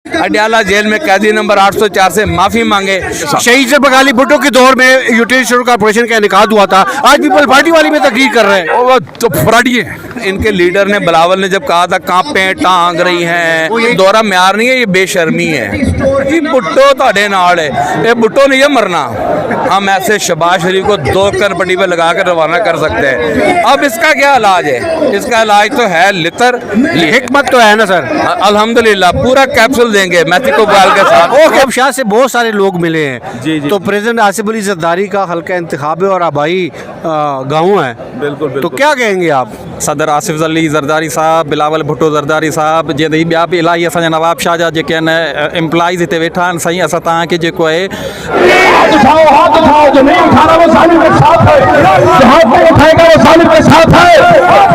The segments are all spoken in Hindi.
अडयाला जेल में कैदी नंबर 804 से माफी मांगे। शहीद जुल्फ़िकार अली भुट्टो के दौर में यूटिलिटी स्टोर कॉर्पोरेशन का इनेकाद हुआ था, आज पीपल पार्टी वाली में तकरीर कर रहे हैं। वो तो फ्रॉडी है। इनके लीडर ने बिलावल ने जब कहा था कांपे टांग रही हैं, ये दौरा म्यार नहीं है, ये बेशर्मी है जी। भुट्टो ताड़े नाल है, ये भुट्टो नहीं है मरना। हम ऐसे शहबाज शरीफ को 2 कनपट्टी पे लगा कर रवाना कर सकते हैं। अब इसका क्या इलाज है? इसका इलाज तो है लितर, हिकमत तो है ना सर। अल्हम्दुलिल्लाह पूरा कैप्सूल देंगे मेथी कोबाल के साथ। अब शाह से बहुत सारे लोग मिले हैं जी। तो प्रेसिडेंट आसिफ अली जरदारी का हल्का इंतखाब है और आबाई गाँव है। बिल्कुल तो क्या कहेंगे आप? सदर आसिफ अली जरदारी साहब, बिलावल भुट्टो जरदारी साहब, जे ॿिया बि इलाही असांजा नवाब शाह जा जेके आहिनि एम्प्लॉइज़ हिते वेठा आहिनि। साईं असां तव्हांखे जेको आहे हाथ उठाओ, जो नहीं उठा रहा वो सालिम के साथ है, जो हाथ नहीं उठाएगा वो सालिम के साथ है।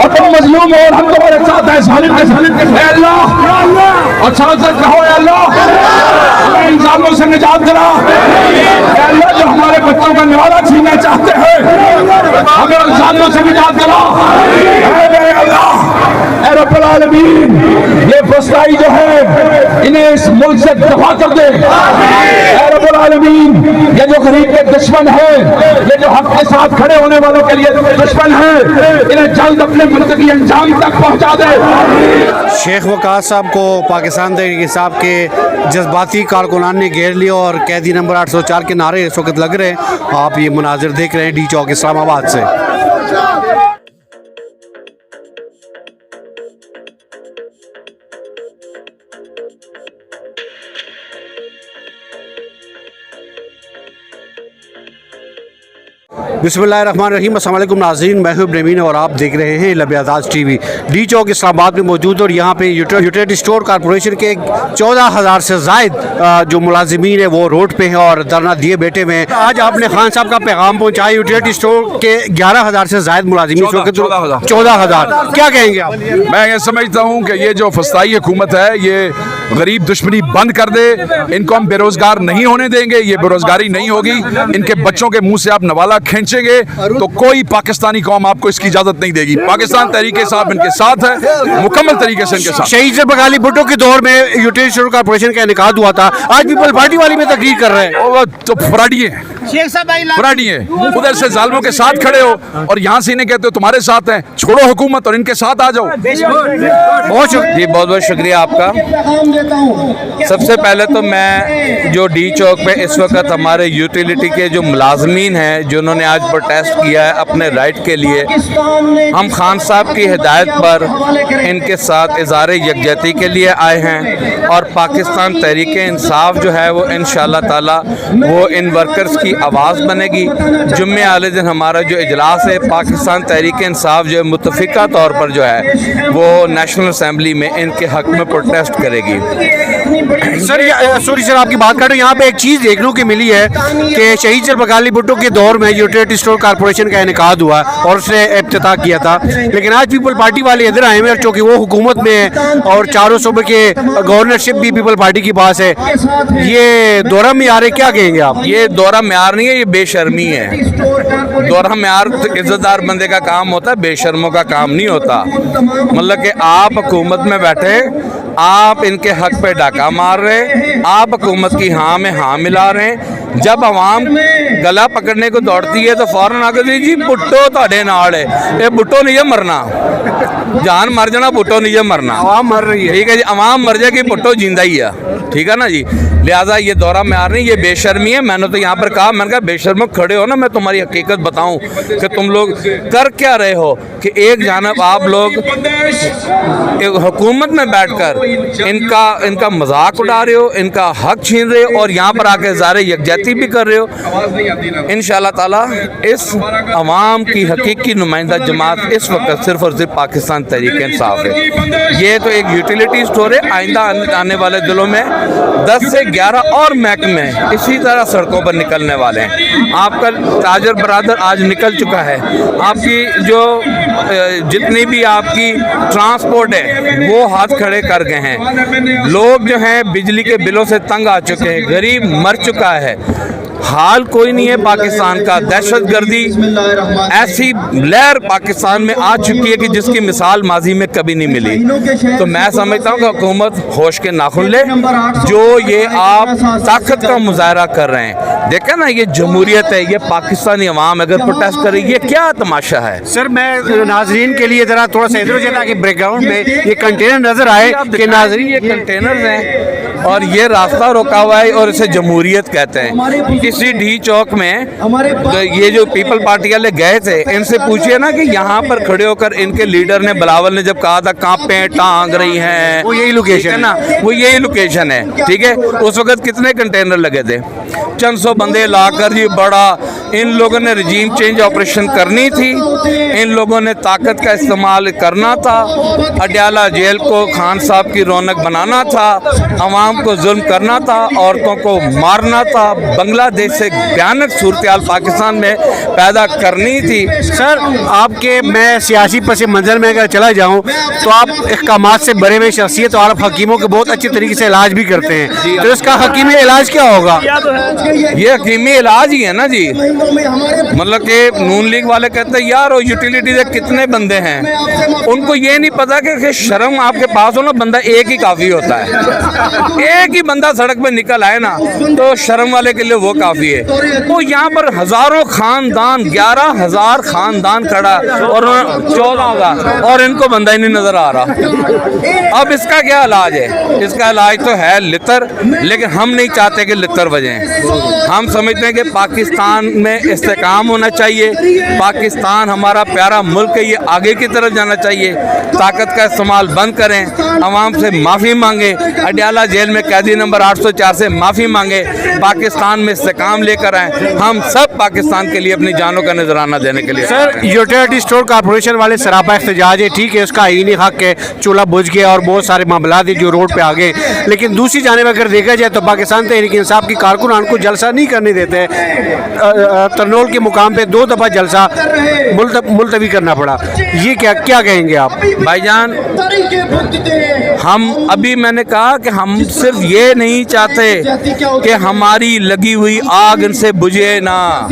और तुम मजलूम हो और हम तुम्हारे साथ हैं। सालिम के अल्लाह और साथ कहो अल्लाह हमें इंसानों से निजात दिला। अल्लाह जो हमारे बच्चों का निवाला छीनना चाहते हैं, हमें इंसानों से निजात दिला। रब्बुल आलमीन ये फसाई जो है इन्हें इस मुल्क से दफा कर दे। रब्बुल आलमीन ये जो गरीब के दुश्मन है, ये जो हक के साथ खड़े होने वालों के लिए दुश्मन है, इन्हें जल्द अपने मुल्क की अंजाम तक पहुंचा दे। शेख वकार साहब को पाकिस्तान तहरीक इंसाफ के जज्बाती कारकुनान ने घेर लिया और कैदी नंबर 804 के नारे इस वक्त लग रहे हैं। आप ये मुनाजिर देख रहे हैं डी चौक इस्लामाबाद से। बिस्मिल्लाहिर्रहमानिर्रहीम, अस्सलाम वालेकुम नाज़रीन, मैं हूं ब्रमीन और आप देख रहे हैं लबयादाज टीवी। डी चौक इस्लामाबाद में मौजूद और यहाँ पे यूटिलिटी स्टोर कॉर्पोरेशन के 14,000 से ज़ायद जो मुलाजिमीन है वो रोड पे हैं और धरना दिए बैठे हुए हैं। आज आपने खान साहब का पैगाम पहुँचाया। यूटिलिटी स्टोर के 11,000 से ज़ायद मुलाजिमीन, 14,000, क्या कहेंगे आप? मैं ये समझता हूँ कि ये जो फसाई हुकूमत है ये गरीब दुश्मनी बंद कर दे। इनको हम बेरोजगार नहीं होने देंगे, ये बेरोजगारी नहीं होगी। इनके बच्चों के मुंह से आप नवाला खींचेंगे तो कोई पाकिस्तानी कौम आपको इसकी इजाजत नहीं देगी। पाकिस्तान तरीके साहब इनके साथ है, मुकम्मल तरीके से इनके साथ। शहीद जुल्फ़िकार अली भुट्टो के दौर में यूटिलिटी स्टोर कॉर्पोरेशन का इनेकाद हुआ था, आज पीपल पार्टी वाली में तकरीर कर रहे हैं। वो तो फ्रॉडी है, फ्रॉडी है। उधर से जालिमों के साथ खड़े हो और यहाँ से इन्हें कहते हो तुम्हारे साथ हैं। छोड़ो हुकूमत और इनके साथ आ जाओ। जी बहुत बहुत शुक्रिया आपका। सबसे पहले तो मैं जो डी चौक पे इस वक्त हमारे यूटिलिटी के जो मुलाजमीन हैं जिन्होंने आज प्रोटेस्ट किया है अपने राइट के लिए, हम खान साहब की हिदायत पर इनके साथ इज़हार यकजहती के लिए आए हैं और पाकिस्तान तहरीक इंसाफ जो है वो इंशाअल्लाह ताला वो इन वर्कर्स की आवाज़ बनेगी। जुम्मे वाले दिन हमारा जो इजलास है पाकिस्तान तहरीक इंसाफ जो मुतफ़िका तौर पर जो है वो नेशनल असम्बली में इनके हक़ में प्रोटेस्ट करेगी। सर सॉरी सर, आपकी बात कर रहे हो, यहाँ पे एक चीज़ देखने को मिली है कि शहीद जुल्फ़िकार अली भुट्टो के दौर में यूटिलिटी स्टोर कॉर्पोरेशन का इनेकाद हुआ और उसने इफ्तिताह किया था, लेकिन आज पीपल पार्टी वाले इधर आए हुए हैं चूँकि वो हुकूमत में है और चारों सूबे के गवर्नरशिप भी पीपल पार्टी के पास है। ये दौरा म्यार है, क्या कहेंगे आप? ये दौरा म्यार नहीं है, ये बेशर्मी है। दौरा म्यार तो इज्जतदार बंदे का काम होता है, बेशर्मों का काम नहीं होता। मतलब कि आप हुकूमत में बैठे, आप इनके हक पे डाका मार रहे, आप हुकूमत की हाँ में हाँ मिला रहे हैं। जब आवाम गला पकड़ने को दौड़ती है तो फौरन आकर जी भुट्टो ताड़े नाल है, ये भुट्टो नहीं है मरना, जान मर जाना, भुट्टो नहीं है मरना। आवाम मर रही है, ठीक है जी, आवाम मर जाएगी, भुट्टो जिंदा ही है, ठीक है ना जी। लिहाजा ये दौरा म्यार नहीं, ये बेशर्मी है। मैंने तो यहाँ पर कहा, मैंने कहा बेशर्मो खड़े हो ना, मैं तुम्हारी हकीकत बताऊं कि तुम लोग कर क्या रहे हो कि एक जानब आप लोग हुकूमत में बैठकर इनका मजाक उड़ा रहे हो, इनका हक छीन रहे हो और यहाँ पर आके ज़ाहिर यकजहती भी कर रहे हो। इंशाअल्लाह ताला इस अवाम की हकीकी नुमाइंदा जमात इस वक्त सिर्फ और सिर्फ पाकिस्तान तहरीक इंसाफ है। ये तो एक यूटिलिटी स्टोर है, आइंदा आने वाले दिनों में 10 से 11 और महकमे इसी तरह सड़कों पर निकलने वाले हैं। आपका ताजर बरादर आज निकल चुका है, आपकी जो जितनी भी आपकी ट्रांसपोर्ट है वो हाथ खड़े कर गए हैं। लोग जो हैं बिजली के बिलों से तंग आ चुके हैं, गरीब मर चुका है। हाल कोई नहीं है पाकिस्तान का। दहशतगर्दी ऐसी लहर पाकिस्तान में आ चुकी है कि जिसकी मिसाल माजी में कभी नहीं मिली। तो मैं समझता हूँ कि हुकूमत होश के नाखुन ले। जो ये आप ताकत का मुजाहरा कर रहे हैं, देखें ना, ये जमहूरियत है, ये पाकिस्तानी अवाम अगर प्रोटेस्ट करे, ये क्या तमाशा है। सर मैं नाजरीन के लिए ज़रा थोड़ा सा इधर हो जाए ताकि बैकग्राउंड में ये कंटेनर नज़र आए कि नाजरीन ये कंटेनर्स हैं और ये रास्ता रोका हुआ है और इसे जमहूरियत कहते हैं। किसी डी चौक में तो ये जो पीपल पार्टी वाले गए थे, इनसे पूछिए ना कि यहाँ पर खड़े होकर इनके लीडर ने, बिलावल ने जब कहा था कांपे टांग रही हैं, वो यही लोकेशन है ना, वो यही लोकेशन है, ठीक है। उस वक्त कितने कंटेनर लगे थे? चंद सौ बंदे लाकर जी बड़ा, इन लोगों ने रजीम चेंज ऑपरेशन करनी थी, इन लोगों ने ताकत का इस्तेमाल करना था, अडयाला जेल को खान साहब की रौनक बनाना था, अवाम को जुल्म करना था, औरतों को मारना था, बांग्लादेश से भयानक सूरत पाकिस्तान में पैदा करनी थी। सर आपके, मैं सियासी पस मंजर में अगर चला जाऊँ तो आप अहकामात से बरे हुए शख्सियत और आप हकीमों के बहुत अच्छे तरीके से इलाज भी करते हैं, तो इसका हकीमी इलाज क्या होगा? ये हकीमी इलाज ही है ना जी। मतलब कि नून लीग वाले कहते हैं यार वो यूटिलिटी से कितने बंदे हैं, उनको ये नहीं पता कि शर्म आपके पास हो ना, बंदा एक ही काफ़ी होता है। एक ही बंदा सड़क पे निकल आए ना तो शर्म वाले के लिए वो काफ़ी है। वो यहाँ पर हज़ारों खानदान, 11,000 खानदान खड़ा और 14,000 और इनको बंदा ही नहीं नज़र आ रहा। अब इसका क्या इलाज है? इसका इलाज तो है लितर, लेकिन हम नहीं चाहते कि लितर बजें। हम समझते हैं कि पाकिस्तान में इस्तेकाम होना चाहिए, पाकिस्तान हमारा प्यारा मुल्क है, ये आगे की तरफ जाना चाहिए। ताकत का इस्तेमाल बंद करें, आवाम से माफ़ी मांगे, अडयाला जेल में कैदी नंबर 804 से माफ़ी मांगे, पाकिस्तान में इस्तेकाम लेकर आएँ। हम सब पाकिस्तान के लिए अपनी जानों का नजराना देने के लिए। सर यूटिलिटी स्टोर कॉर्पोरेशन वाले सरापा एहतजाज है, ठीक है, उसका आईनी हक है, चूल्हा बुझ गया और बहुत सारे मामला है जो रोड पे आ गए, लेकिन दूसरी जानिब अगर देखा जाए तो पाकिस्तान तहरीक इंसाफ की कारकुनान को जलसा नहीं करने देते। तरनोल के मुकाम पे 2 दफ़ा जलसा मुलतवी करना पड़ा, ये क्या कहेंगे आप? भाईजान, हम अभी मैंने कहा कि हम सिर्फ ये नहीं चाहते कि हमारी लगी हुई आग इनसे बुझे ना,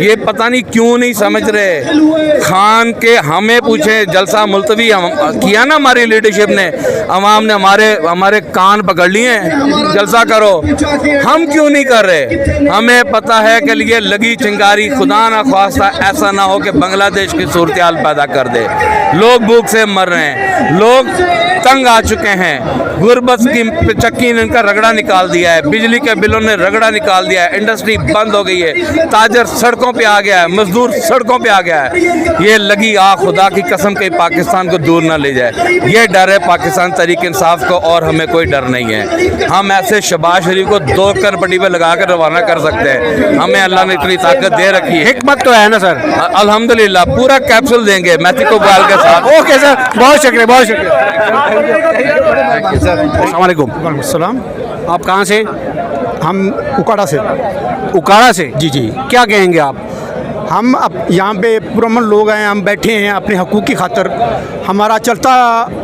ये पता नहीं क्यों नहीं समझ रहे। खान के हमें पूछे, जलसा मुलतवी किया ना हमारी लीडरशिप ने, अवाम ने हमारे कान पकड़ लिए हैं, जलसा करो, हम क्यों नहीं कर रहे? हमें पता है कि ये लगी चिंगारी खुदा ना ख्वास्ता ऐसा ना हो कि बांग्लादेश की सूरत हाल पैदा कर दे। लोग भूख से मर रहे हैं, लोग तंग आ चुके हैं, गुरबत की चक्की ने इनका रगड़ा निकाल दिया है, बिजली के बिलों ने रगड़ा निकाल दिया है, इंडस्ट्री बंद हो गई है, ताजर सड़कों पे आ गया है, मजदूर सड़कों पे आ गया है। ये लगी आग खुदा की कसम के पाकिस्तान को दूर ना ले जाए, ये डर है पाकिस्तान तहरीक इंसाफ को, और हमें कोई डर नहीं है। हम ऐसे शहबाज शरीफ को 2 कनपट्टी पे लगा कर रवाना कर सकते हैं, हमें अल्लाह ने इतनी ताकत दे रखी है। हिकमत तो है ना सर? अल्हम्दुलिल्लाह पूरा कैप्सूल देंगे मैथी को बाल के साथ। ओके सर, बहुत शुक्रिया, बहुत शुक्रिया। अस्सलाम वालेकुम। सलाम। आप कहाँ से? हम उकाड़ा से। उकाड़ा से? जी जी। क्या कहेंगे आप? हम अब यहाँ पे पुरअमन लोग हैं, हम बैठे हैं अपने हकूक़ की खातर। हमारा चलता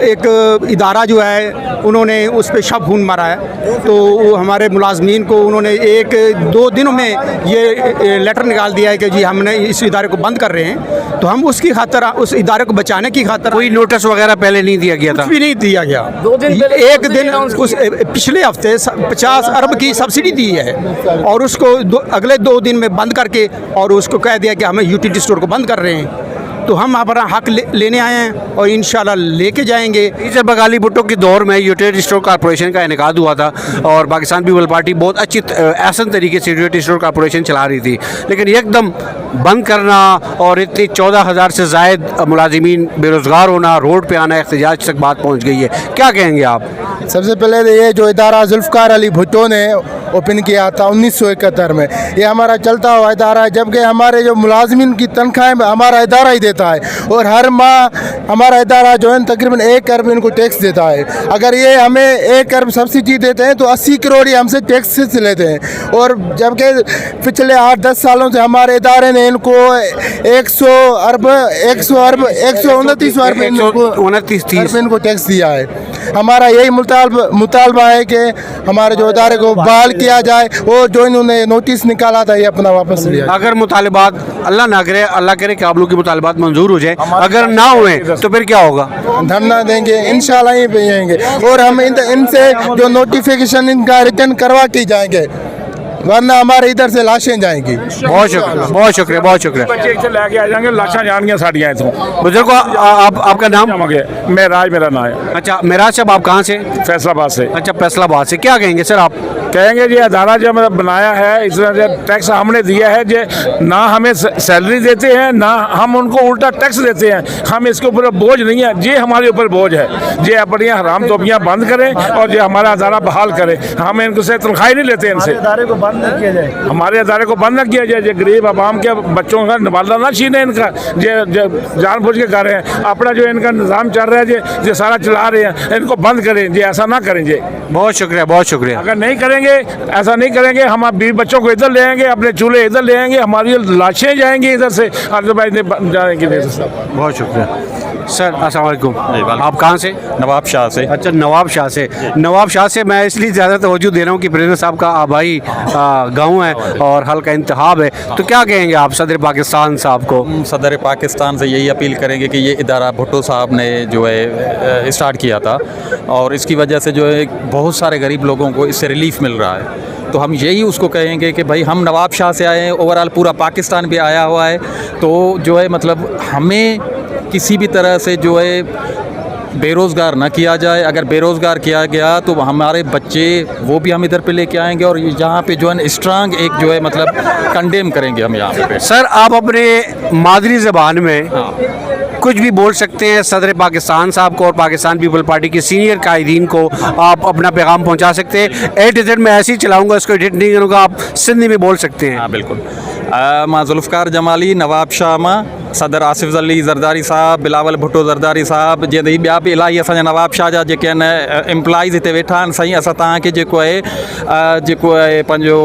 एक इदारा जो है उन्होंने उस पर शब खून मारा है, तो वो हमारे मुलाजमीन को उन्होंने 1-2 दिनों में ये लेटर निकाल दिया है कि जी हमने इस इदारे को बंद कर रहे हैं। तो हम उसकी खातर, उस इदारे को बचाने की खातर, कोई नोटिस वगैरह पहले नहीं दिया गया था? कुछ भी नहीं दिया गया। 2 दिन पहले एक दिन उस पिछले हफ्ते 50 अरब की सब्सिडी दी है और उसको अगले 2 दिन में बंद करके और उसको कह दिया कि हमें यूटिलिटी स्टोर को बंद कर रहे हैं। तो हम अपना हक लेने आए हैं और इंशाल्लाह लेके जाएंगे। जब बगाली भुट्टो के दौर में यूटिलिटी स्टोर कॉर्पोरेशन का इनेकाद हुआ था और पाकिस्तान पीपल पार्टी बहुत अच्छी आसान तरीके से यूटिलिटी स्टोर कॉर्पोरेशन चला रही थी, लेकिन एकदम बंद करना और इतनी 14,000 से ज़ायद मुलाजिमीन बेरोज़गार होना, रोड पे आना, एहतजाज तक बात पहुँच गई है, क्या कहेंगे आप? सबसे पहले तो ये जो इदारा जुल्फ़कार अली भुट्टो ने ओपन किया था 1971 में, ये हमारा चलता हुआ इदारा है, जबकि हमारे जो मुलाजिमीन की तनख्वाहें हमारा इदारा ही देता है और हर माह हमारा इदारा जो है तकरीबन 1 अरब इनको टैक्स देता है। अगर ये हमें 1 अरब सब्सिडी देते हैं तो 80 करोड़ ये हमसे टैक्स से लेते हैं, और जबकि पिछले 8-10 सालों से हमारे इदारे ने इनको 129 अरब इनको टैक्स दिया है। हमारा यही मुतालबा है कि हमारे जो इदारे को बहाल किया जाए, और जो इन्होंने नोटिस निकाला था ये अपना वापस लिया जाए। अगर मुतालिबात अल्लाह ना करे, अल्लाह करे कि आप लोग की मुतालिबात मंजूर हो जाए, अगर ना हुए तो फिर क्या होगा? धरना देंगे इंशाल्लाह, यहीं पे रहेंगे, और हम इनसे जो नोटिफिकेशन इनका रिटर्न करवा के जाएंगे, वरना हमारे इधर से लाशें जाएंगी। बहुत शुक्रिया, बहुत शुक्रिया, बहुत शुक्रिया। बच्चे इतने लेके आ जाएंगे, लाशा जाएंगे साड़ियाँ इतों। बुजुर्ग आपका नाम? मेराज मेरा नाम है। अच्छा, मेराज साहब आप कहाँ से? फैसलाबाद से। अच्छा, फैसलाबाद से। क्या कहेंगे सर आप? कहेंगे जी अदारा जो मतलब बनाया है, इस तरह से टैक्स हमने दिया है, जो ना हमें सैलरी देते हैं, ना हम उनको उल्टा टैक्स देते हैं, हम इसके ऊपर बोझ नहीं है, ये हमारे ऊपर बोझ है। ये अपनी हराम टोपियाँ बंद करें और ये हमारा अदारा बहाल करें। हम इनको से तनख्वाही नहीं लेते इनसे। अदारे को बंद न किया जाए, हमारे अदारे को बंद न किया जाए। ये गरीब आवाम के बच्चों का नवाला ना छीने इनका, ये जानबूझ के कर रहे हैं। अपना जो इनका निज़ाम चल रहा है, ये सारा चला रहे हैं, इनको बंद करें। ये ऐसा ना करें। ये बहुत शुक्रिया, बहुत शुक्रिया। अगर नहीं करेंगे, ऐसा नहीं करेंगे, हम आप बीवी बच्चों को इधर ले आएंगे, अपने चूल्हे इधर ले आएंगे, हमारी लाशें जाएंगी इधर से, जाएंगे। बहुत शुक्रिया सर। अस्सलाम वालेकुम। आप कहाँ से? नवाब शाह से। अच्छा, नवाब शाह से। नवाब शाह से मैं इसलिए ज़्यादा तवज्जो दे रहा हूँ कि प्रेसिडेंट साहब का आबाई गाँव है और हल्का इंतखाब है, तो क्या कहेंगे आप सदर पाकिस्तान साहब को? सदर पाकिस्तान से यही अपील करेंगे कि ये इदारा भुट्टो साहब ने जो है स्टार्ट किया था, और इसकी वजह से जो है बहुत सारे गरीब लोगों को इससे रिलीफ मिल रहा है। तो हम यही उसको कहेंगे कि भाई हम नवाब शाह से आए हैं, ओवरऑल पूरा पाकिस्तान भी आया हुआ है, तो जो है मतलब हमें किसी भी तरह से जो है बेरोज़गार ना किया जाए। अगर बेरोज़गार किया गया तो हमारे बच्चे वो भी हम इधर पे लेके आएंगे, और यहाँ पे जो है स्ट्रांग एक जो है मतलब कंडेम करेंगे हम यहाँ पे। सर आप अपने मादरी ज़बान में कुछ भी बोल सकते हैं सदर पाकिस्तान साहब को और पाकिस्तान पीपल पार्टी के सीनियर कायदीन को, आप अपना पैगाम पहुंचा सकते हैं। A-Z मैं ऐसे ही चलाऊंगा, इसको एडिट नहीं करूँगा, आप सिंधी में बोल सकते हैं। हाँ बिल्कुल। मां जुल्फ़कार जमाली, नवाब शाह मां, सदर आसिफ अली ज़रदारी साहब, बिलावल भुट्टो ज़रदारी साहब, जे ॿिया बि इलाही असांजा नवाब शाह जा जेके आहिनि एम्प्लॉइज़ हिते वेठा आहिनि। साईं असां तव्हांखे जेको आहे पंहिंजो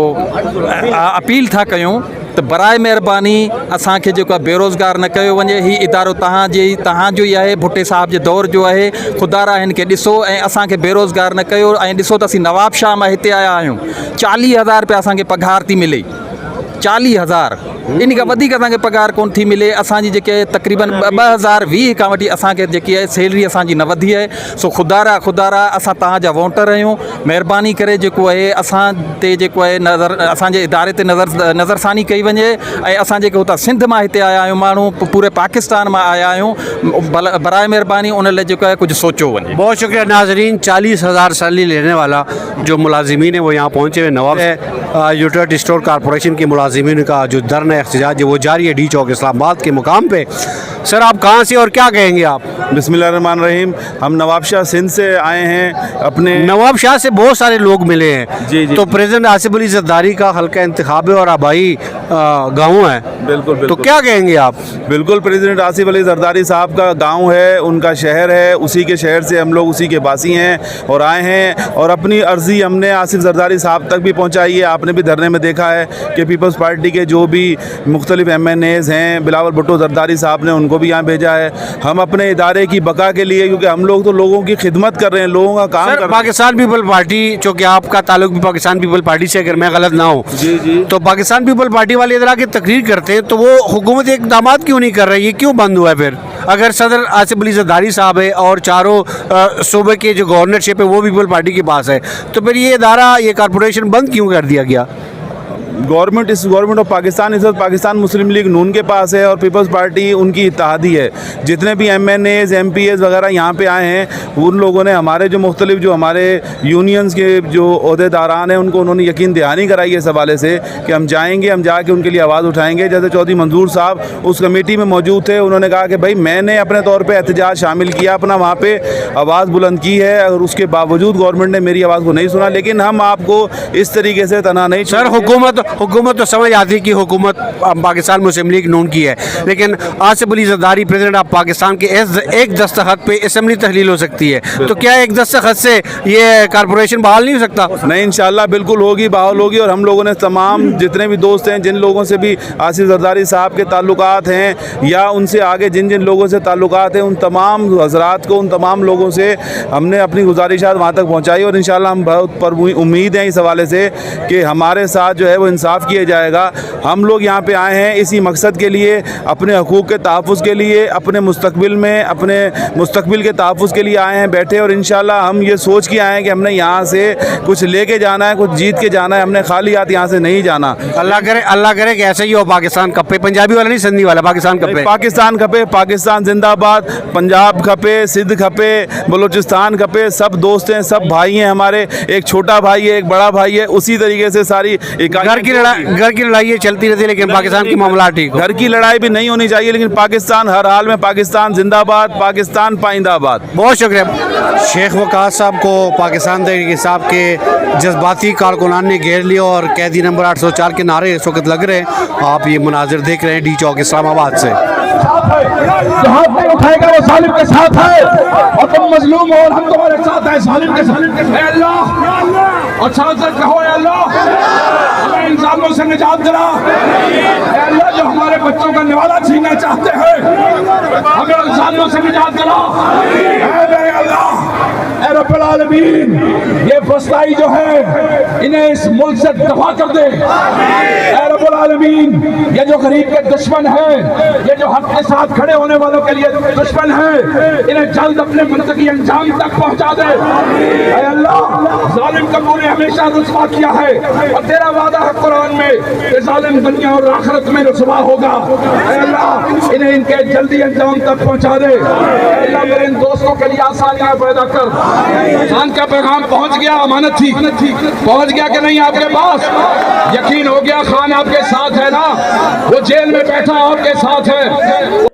अपील था कयूं त बराए महिरबानी असांखे जेको आहे बेरोज़गार न कयो वञे। ही इदारो तव्हांजो ई आहे, भुट्टे साहब जे दौर जो आहे। ख़ुदारा हिन खे ॾिसो ऐं असांखे बेरोज़गार न कयो। ऐं ॾिसो त असीं नवाब शाह मां हिते आया आहियूं, 40,000 रुपया असांखे पघार थी मिले, 40,000। इन खां वधीक असांखे पघार कोन थी मिले। असांजी जेके तक़रीबन 2020 खां वठी असांखे जेकी आहे सैलरी असांजी न वधी आहे। सो ख़ुदारा असां तव्हांजा वोटर आहियूं, महिरबानी करे जेको आहे असां ते जेको आहे असांजे इदारे ते नज़रसानी कई वञे। ऐं असां जेके हुतां सिंध मां हिते आया आहियूं माण्हू, पूरे पाकिस्तान मां आया आहियूं, बराए महिरबानी उन लाइ जेको आहे कुझु सोचो वञे। बहुत शुक्रिया नाजरीन। 40,000 सैलरी लेने वाला जो मुलाजिमीन है वो यहाँ पहुँचे हुए। नवाब यूटिलिटी स्टोर कॉरपोरेशन के मुलाजिमीन का जो धरना एहतजाज है वो जारी है डी चौक इस्लामाबाद के मुकाम पे। सर आप कहाँ से और क्या कहेंगे आप? बिस्मिल्लाहिर्रहमानिर्रहीम। हम नवाब शाह सिंध से आए हैं। अपने नवाब शाह से बहुत सारे लोग मिले हैं। जी। तो प्रेसिडेंट आसिफ अली ज़रदारी का हल्का इंतखाब है और आबाई गाँव है। बिल्कुल। तो क्या कहेंगे आप? बिल्कुल, प्रेसिडेंट आसिफ अली ज़रदारी साहब का गांव है, उनका शहर है, उसी के शहर से हम लोग उसी के बासी हैं और आए हैं, और अपनी अर्ज़ी हमने आसिफ ज़रदारी साहब तक भी पहुंचाई है। आपने भी धरने में देखा है कि पीपल्स पार्टी के जो भी मुख्तलिफ MNAs हैं, बिलावल भुट्टो ज़रदारी साहब ने उनको भी यहाँ भेजा है। हम अपने इदारे की बका के लिए, क्योंकि हम लोग तो लोगों की खिदमत कर रहे हैं, लोगों का काम कर रहे हैं। पाकिस्तान पीपल पार्टी, चूँकि आपका ताल्लुक भी पाकिस्तान पीपल पार्टी से, अगर मैं गलत ना हूँ, जी। तो पाकिस्तान पीपल पार्टी वाले इधर आके तकरीर करते हैं, तो वो हुकूमत इक़दाम क्यों नहीं कर रही है? क्यों बंद हुआ है फिर? अगर सदर आसिफ अली ज़रदारी साहब है और चारों सूबे के जो गवर्नरशिप है वो पीपल पार्टी के पास है, तो फिर ये इदारा, ये कॉरपोरेशन बंद क्यों कर दिया गया? गवर्नमेंट ऑफ पाकिस्तान इस वक्त पाकिस्तान मुस्लिम लीग नून के पास है और पीपल्स पार्टी उनकी इत्तेहादी है। जितने भी MNAs MPs वगैरह यहाँ पे आए हैं, उन लोगों ने हमारे जो मुख्तलिफ जो हमारे यूनियंस के जो अहदेदारान हैं उनको उन्होंने यकीन दहानी कराई है इस हवाले से कि हम जाएंगे, हम जाके उनके लिए आवाज़ उठाएंगे। जैसे चौधरी मंजूर साहब उस कमेटी में मौजूद थे, उन्होंने कहा कि भाई मैंने अपने तौर पर एहतजाज शामिल किया, अपना वहाँ पर आवाज़ बुलंद की है, और उसके बावजूद गवर्नमेंट ने मेरी आवाज़ को नहीं सुना। लेकिन हम आपको इस तरीके से तना नहीं। सर हुकूमत तो समझ आती कि हुकूमत पाकिस्तान मुस्लिम लीग नून की है, लेकिन आसिफ अली जरदारी प्रेसिडेंट ऑफ पाकिस्तान के एक दस्तखत पे असम्बली तहलील हो सकती है, तो क्या एक दस्तखत से ये कारपोरेशन बहाल नहीं हो सकता? नहीं, इंशाल्लाह बिल्कुल होगी, बहाल होगी। और हम लोगों ने तमाम जितने भी दोस्त हैं, जिन लोगों से भी आसिफ जरदारी साहब के ताल्लुकात हैं या उनसे आगे जिन जिन लोगों से ताल्लुकात हैं, उन तमाम हजरात को, उन तमाम लोगों से हमने अपनी गुजारिशात वहाँ तक पहुँचाई। और इंशाल्लाह हम बहुत पर उम्मीद हैं इस हवाले से कि हमारे साथ जो है वो इंसाफ किया जाएगा। हम लोग यहाँ पे आए हैं इसी मकसद के लिए, अपने हकूक़ के तहफ़्फ़ुज़ के लिए, अपने मुस्तकबिल में, अपने मुस्तकबिल के तहफ़्फ़ुज़ के लिए आए हैं बैठे। और इंशाल्लाह हम ये सोच के आए हैं कि हमने यहाँ से कुछ लेके जाना है, कुछ जीत के जाना है, हमने खाली हाथ यहाँ से नहीं जाना। अल्लाह करे कि ऐसे ही हो। पाकिस्तान कप्पे, पंजाबी वाला नहीं, सिंधी वाला, पाकिस्तान कप्पे। पाकिस्तान खपे, पाकिस्तान जिंदाबाद, पंजाब खपे, सिंध खपे, बलूचिस्तान खपे। सब दोस्त हैं, सब भाई हैं हमारे, एक छोटा भाई है, एक बड़ा भाई है। उसी तरीके से सारी घर की लड़ाई ये चलती रहती है, लेकिन पाकिस्तान की मामला ठीक हो। घर की लड़ाई भी नहीं होनी चाहिए, लेकिन पाकिस्तान हर हाल में, पाकिस्तान जिंदाबाद, पाकिस्तान पाइंदाबाद। बहुत शुक्रिया। शेख वकास साहब को पाकिस्तान तहरीक इंसाफ के जज्बाती कारकुनान ने घेर लिया और कैदी नंबर 804 के नारे इस वक्त लग रहे हैं। आप ये मुनाजिर देख रहे हैं डी चौक इस्लामाबाद से। जहाँ पे उठाएगा वो सालिम के साथ है, और तुम मजलूम हो और हम तुम्हारे साथ हैं। सालिम के ऐ अल्लाह, और साथ साथ कहो ऐ अल्लाह हमें इन जालिमों से निजात दिला। ऐ अल्लाह जो हमारे बच्चों का निवाला छीनना चाहते हैं, हमें इन जालिमों से निजात दिला। ऐ अल्लाह, ऐ रब्बुल आलमीन, ये फस्ताई जो है इन्हें इस मुल्क से दफा कर दे। ऐ रब्बुल आलमीन, ये जो गरीब के दुश्मन है, ये जो हक के साथ खड़े होने वालों के लिए दुश्मन है, इन्हें जल्द अपने मुंतकी अंजाम तक पहुंचा दे। ऐ अल्लाह, जालिम का तूने हमेशा रुसवा किया है, और तेरा वादा है कुरान में कि जालिम दुनिया और आखिरत में रुसवा होगा। ऐ अल्लाह, इन्हें इनके जल्दी अंजाम तक पहुंचा दे। ऐ अल्लाह, मेरे इन दोस्तों के लिए आसानियां पैदा कर। खान का पैगाम पहुंच गया, अमानत थी, पहुंच गया कि नहीं आपके पास? यकीन हो गया खान आपके साथ है ना, वो जेल में बैठा आपके साथ है।